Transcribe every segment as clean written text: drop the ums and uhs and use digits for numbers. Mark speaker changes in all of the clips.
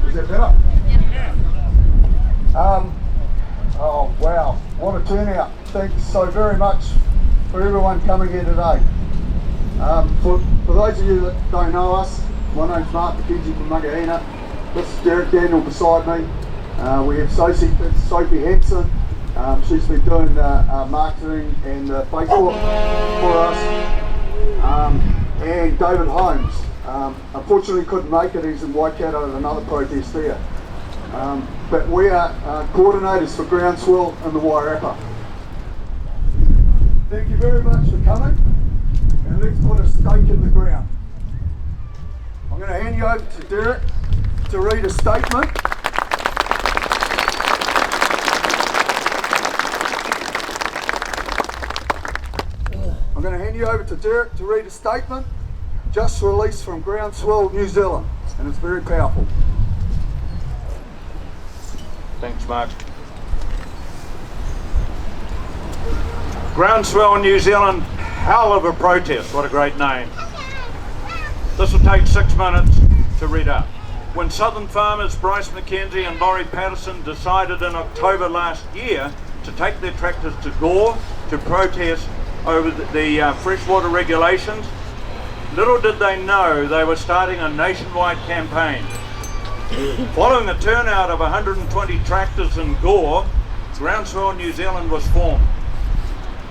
Speaker 1: Is that better? Oh wow, what a turnout. Thanks so very much for everyone coming here today. For those of you that don't know us, my name's Mark McKenzie from Mugahina. This is Derek Daniel beside me. We have Sophie Hanson. She's been doing marketing and Facebook for us. And David Holmes. Unfortunately couldn't make it, he's in Waikato at another protest there. But we are coordinators for Groundswell in the Wairarapa. Thank you very much for coming, and let's put a stake in the ground. I'm going to hand you over to Derek to read a statement. I'm going to hand you over to Derek to read a statement just released from Groundswell, New Zealand, and it's very powerful.
Speaker 2: Thanks, Mark. Groundswell, New Zealand, hell of a protest, what a great name. This will take 6 minutes to read out. When Southern farmers Bryce McKenzie and Laurie Patterson decided in October last year to take their tractors to Gore to protest over the freshwater regulations, little did they know they were starting a nationwide campaign. Following a turnout of 120 tractors in Gore, Groundswell New Zealand was formed.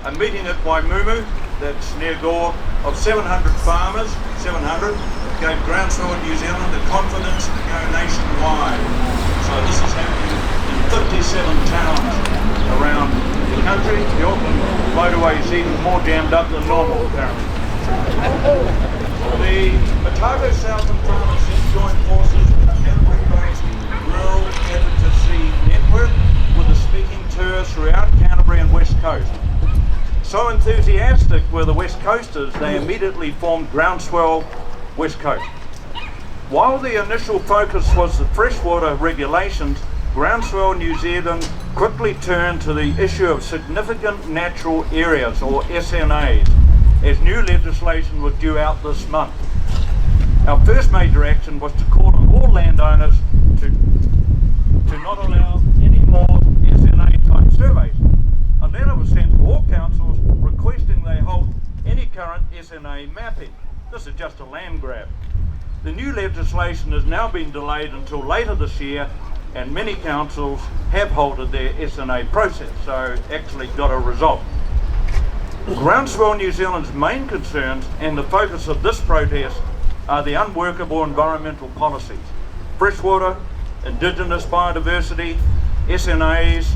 Speaker 2: A meeting at Waimumu, that's near Gore, of 700 farmers, 700, gave Groundswell New Zealand the confidence to go nationwide. So this is happening in 57 towns around the country. The Auckland motorway is even more jammed up than normal, apparently. The Otago Southern farmers have joined forces with a Canterbury-based rural advocacy network with a speaking tour throughout Canterbury and West Coast. So enthusiastic were the West Coasters, they immediately formed Groundswell West Coast. While the initial focus was the freshwater regulations, Groundswell New Zealand quickly turned to the issue of significant natural areas, or SNAs, as new legislation was due out this month. Our first major action was to call on all landowners to not allow any more SNA type surveys. A letter was sent to all councils requesting they halt any current SNA mapping. This is just a land grab. The new legislation has now been delayed until later this year, and many councils have halted their SNA process, so actually got a result. Groundswell New Zealand's main concerns and the focus of this protest are the unworkable environmental policies, freshwater, indigenous biodiversity, SNAs,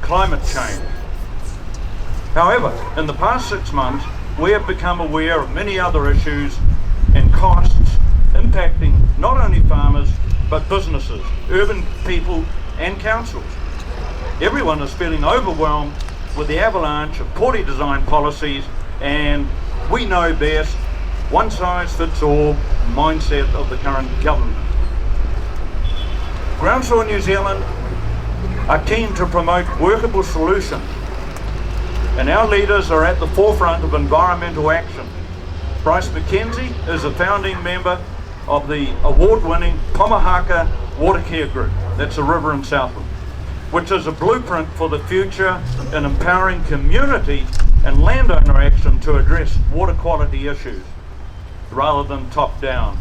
Speaker 2: climate change. However, in the past 6 months, we have become aware of many other issues and costs impacting not only farmers, but businesses, urban people and councils. Everyone is feeling overwhelmed with the avalanche of poorly designed policies and we know best, one size fits all mindset of the current government. Groundswell New Zealand are keen to promote workable solutions, and our leaders are at the forefront of environmental action. Bryce McKenzie is a founding member of the award-winning Pomahaka Water Care Group, that's a river in Southland, which is a blueprint for the future in empowering community and landowner action to address water quality issues rather than top down.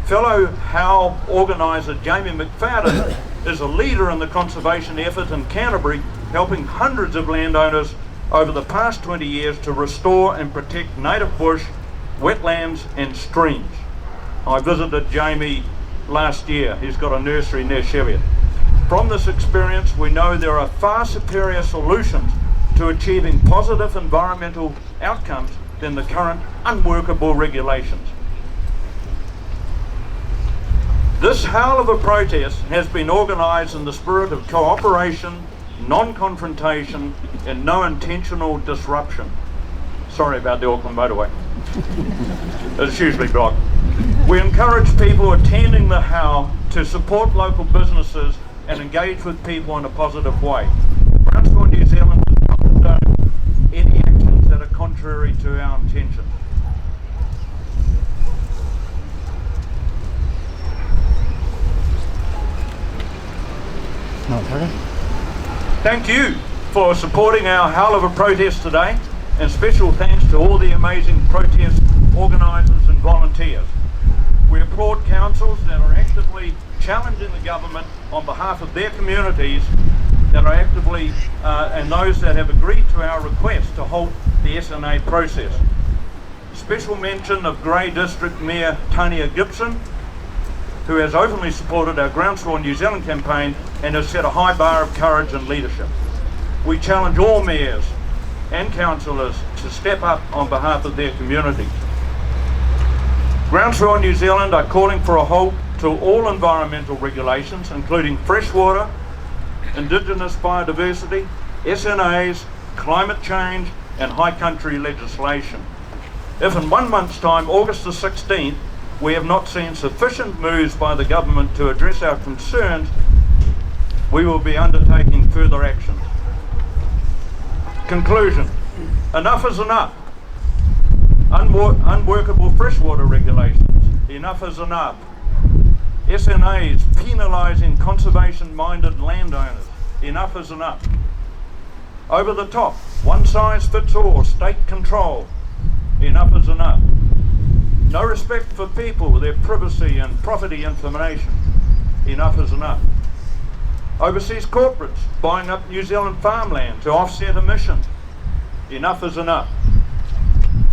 Speaker 2: Fellow Howe organiser Jamie McFadden is a leader in the conservation effort in Canterbury, helping hundreds of landowners over the past 20 years to restore and protect native bush, wetlands and streams. I visited Jamie last year. He's got a nursery near Cheviot. From this experience, we know there are far superior solutions to achieving positive environmental outcomes than the current unworkable regulations. This howl of a protest has been organised in the spirit of cooperation, non-confrontation and no intentional disruption. Sorry about the Auckland motorway. It's usually blocked. We encourage people attending the howl to support local businesses and engage with people in a positive way. Groundswell New Zealand does not condone any actions that are contrary to our intentions. Thank you for supporting our hell of a protest today, and special thanks to all the amazing protest organisers and volunteers. We applaud councils that are actively challenging the government on behalf of their communities, that are actively and those that have agreed to our request to halt the SNA process. Special mention of Grey District Mayor Tania Gibson, who has openly supported our Groundswell New Zealand campaign and has set a high bar of courage and leadership. We challenge all mayors and councillors to step up on behalf of their communities. Groundswell New Zealand are calling for a halt to all environmental regulations, including freshwater, Indigenous biodiversity, SNAs, climate change and high country legislation. If in 1 month's time, August the 16th, we have not seen sufficient moves by the government to address our concerns, we will be undertaking further actions. Conclusion. Enough is enough. Unworkable freshwater regulations. Enough is enough. SNAs penalising conservation-minded landowners. Enough is enough. Over the top, one size fits all, state control. Enough is enough. No respect for people, their privacy and property information. Enough is enough. Overseas corporates buying up New Zealand farmland to offset emissions. Enough is enough.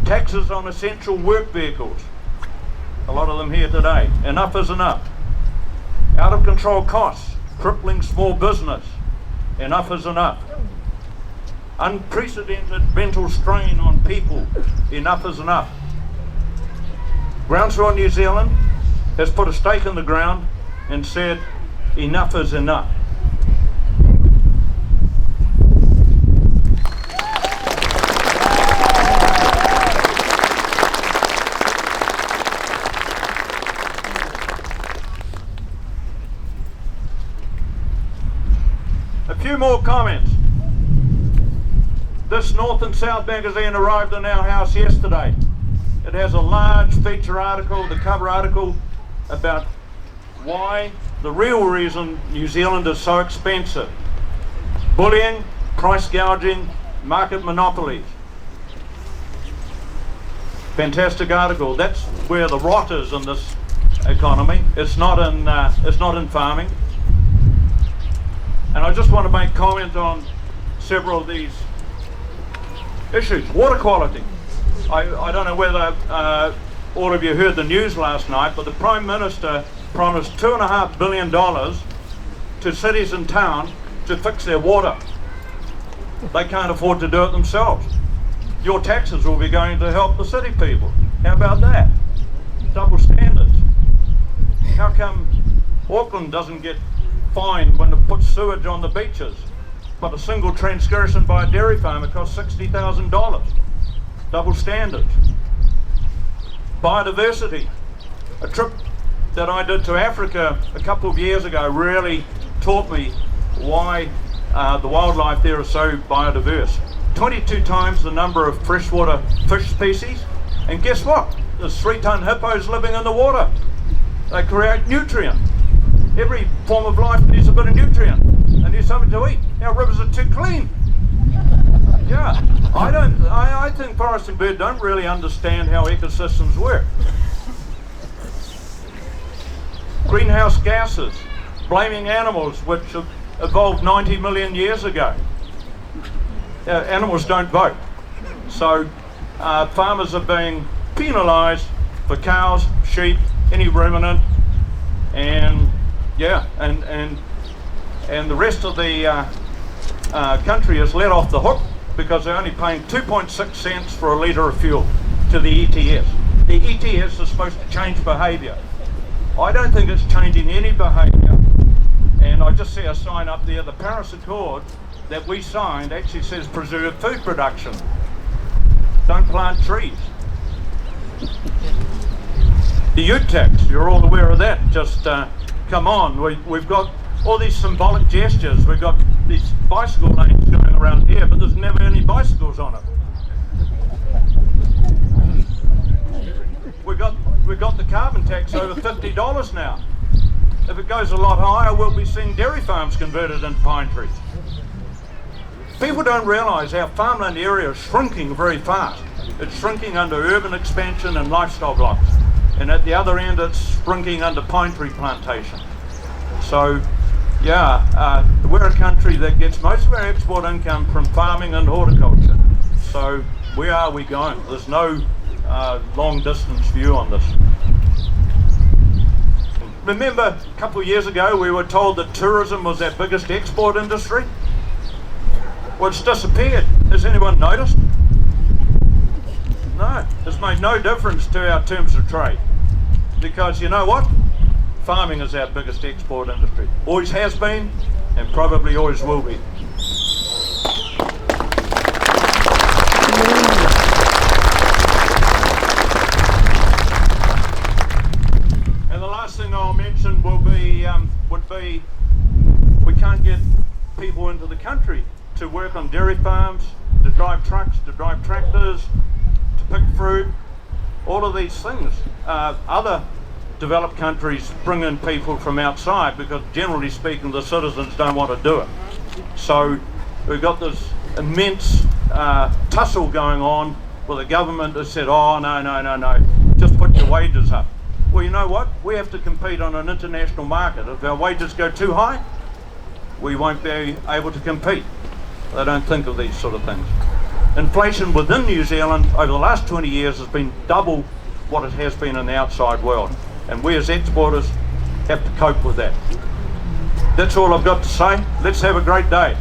Speaker 2: Taxes on essential work vehicles. A lot of them here today. Enough is enough. Out of control costs, crippling small business. Enough is enough. Unprecedented mental strain on people. Enough is enough. Groundswell New Zealand has put a stake in the ground and said, enough is enough. A few more comments. This North and South magazine arrived in our house yesterday. It has a large feature article, the cover article, about why the real reason New Zealand is so expensive. Bullying, price gouging, market monopolies. Fantastic article. That's where the rot is in this economy. It's not in farming. And I just want to make comment on several of these issues. Water quality. I don't know whether all of you heard the news last night, but the Prime Minister promised $2.5 billion to cities and towns to fix their water. They can't afford to do it themselves. Your taxes will be going to help the city people. How about that? Double standards. How come Auckland doesn't get fine when it puts sewage on the beaches, but a single transgression by a dairy farmer costs $60,000. Double standards. Biodiversity. A trip that I did to Africa a couple of years ago really taught me why the wildlife there is so biodiverse. 22 times the number of freshwater fish species, and guess what? There's 3-ton hippos living in the water. They create nutrient. Every form of life needs a bit of nutrient and needs something to eat. Our rivers are too clean. Yeah, I think forest and bird don't really understand how ecosystems work. Greenhouse gases, blaming animals which have evolved 90 million years ago. Animals don't vote. So farmers are being penalised for cows, sheep, any ruminant, and yeah, and the rest of the country is let off the hook because they're only paying 2.6 cents for a litre of fuel to the ETS. The ETS is supposed to change behaviour. I don't think it's changing any behaviour, and I just see a sign up there, the Paris Accord that we signed actually says preserve food production. Don't plant trees. The ute tax, you're all aware of that. Just come on, we've got all these symbolic gestures. We've got these bicycle lanes going around here, but there's never any bicycles on it. We've got the carbon tax over $50 now. If it goes a lot higher, we'll be seeing dairy farms converted into pine trees. People don't realise our farmland area is shrinking very fast. It's shrinking under urban expansion and lifestyle blocks. And at the other end, it's shrinking under pine tree plantation. So, yeah, we're a country that gets most of our export income from farming and horticulture. So, where are we going? There's no long distance view on this. Remember, a couple of years ago, we were told that tourism was our biggest export industry? Well, it's disappeared. Has anyone noticed? No, it's made no difference to our terms of trade. Because you know what? Farming is our biggest export industry. Always has been, and probably always will be. And the last thing I'll mention would be we can't get people into the country to work on dairy farms, to drive trucks, to drive tractors, to pick fruit, all of these things. Other developed countries bring in people from outside because generally speaking the citizens don't want to do it. So we've got this immense tussle going on where the government has said, oh no, just put your wages up. Well, you know what? We have to compete on an international market. If our wages go too high, we won't be able to compete. They don't think of these sort of things. Inflation within New Zealand over the last 20 years has been double what it has been in the outside world. And we as exporters have to cope with that. That's all I've got to say. Let's have a great day.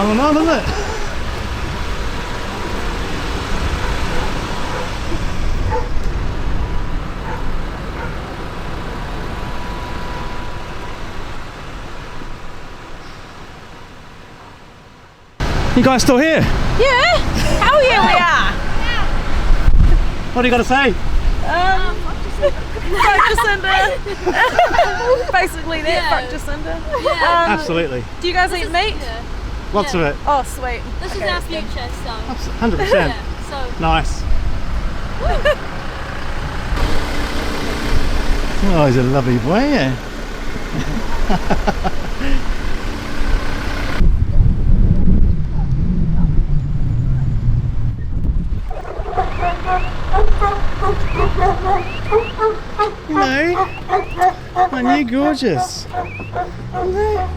Speaker 3: going on, isn't it? You guys still here?
Speaker 4: Yeah. Hell yeah, we are.
Speaker 3: What do you got to say?
Speaker 4: Fuck Jacinda. Basically that, fuck Jacinda.
Speaker 3: Absolutely.
Speaker 4: Do you guys eat meat?
Speaker 3: Lots of it.
Speaker 4: Oh, sweet.
Speaker 5: This is our future, so
Speaker 3: 100%.
Speaker 5: yeah, so
Speaker 3: Nice. Oh, he's a lovely boy, yeah. Hello. Aren't you gorgeous? Hello.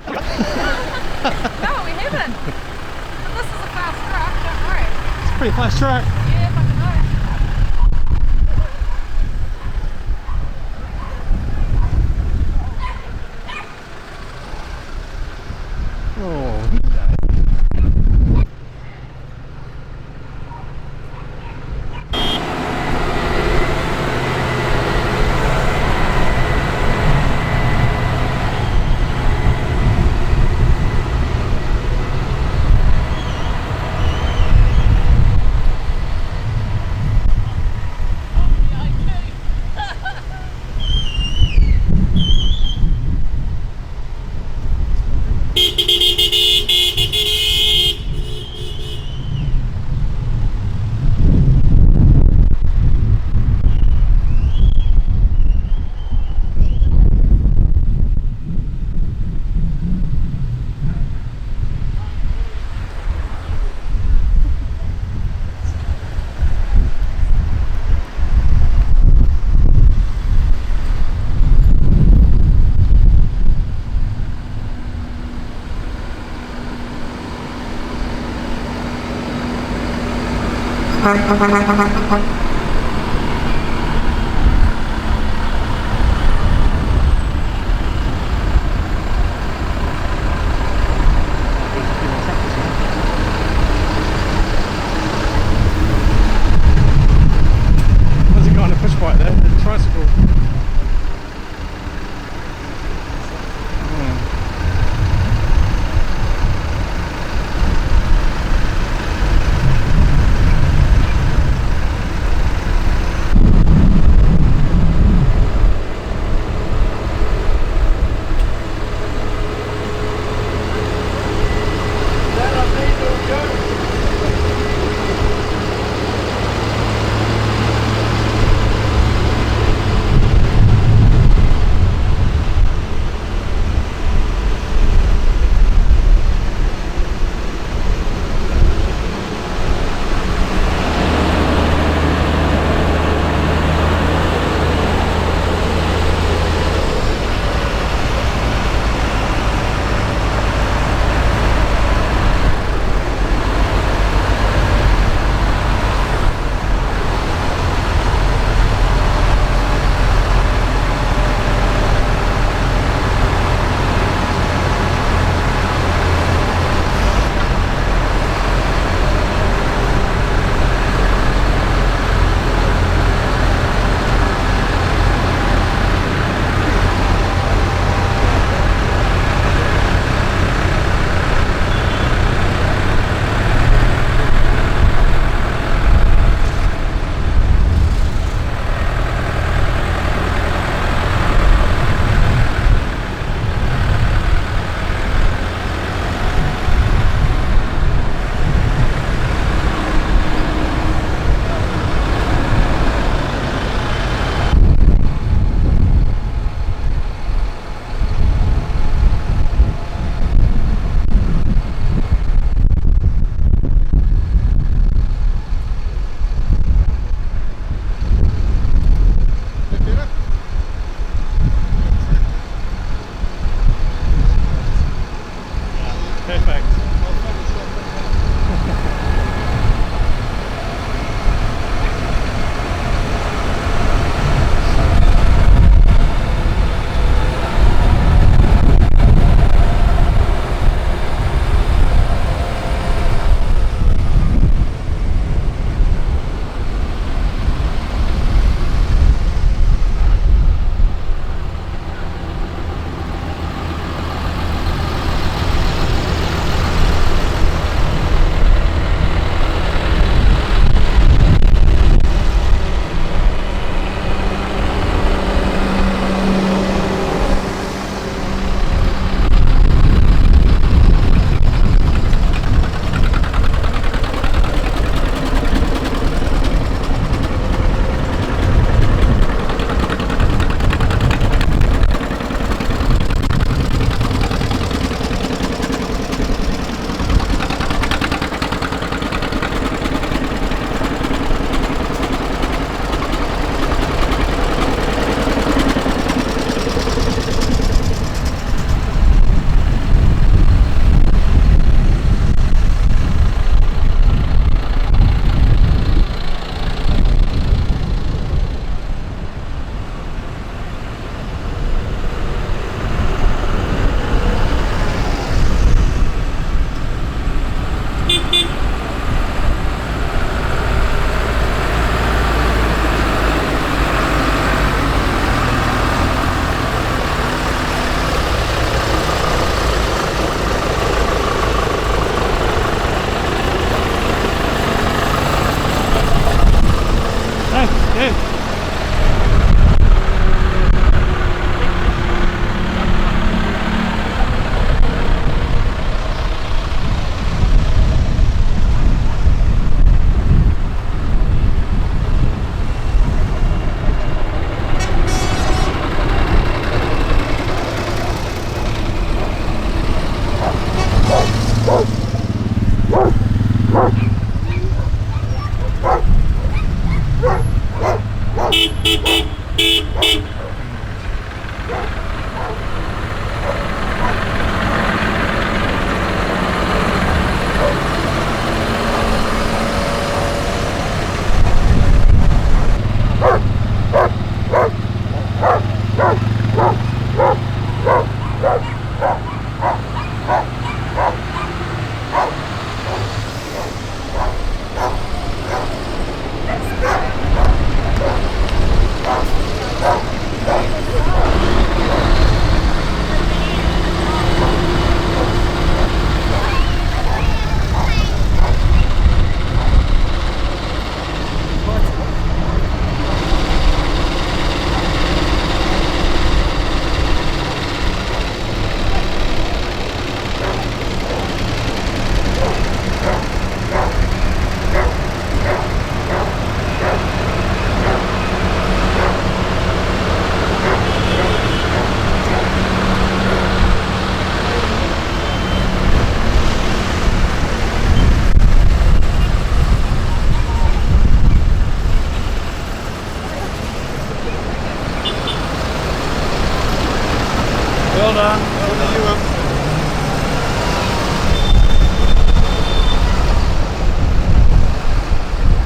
Speaker 4: No, we haven't. But this is a fast truck, don't worry.
Speaker 3: It's a pretty fast track.
Speaker 4: Yeah, fucking right.
Speaker 3: Oh. What's it got on the push bike there? The tricycle.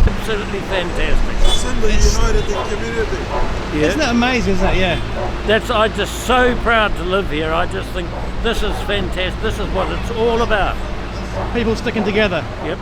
Speaker 5: Absolutely fantastic.
Speaker 6: United the community.
Speaker 5: Yeah.
Speaker 3: Isn't that amazing, isn't it? Yeah.
Speaker 5: I'm just so proud to live here. I just think this is fantastic. This is what it's all about.
Speaker 3: People sticking together.
Speaker 5: Yep.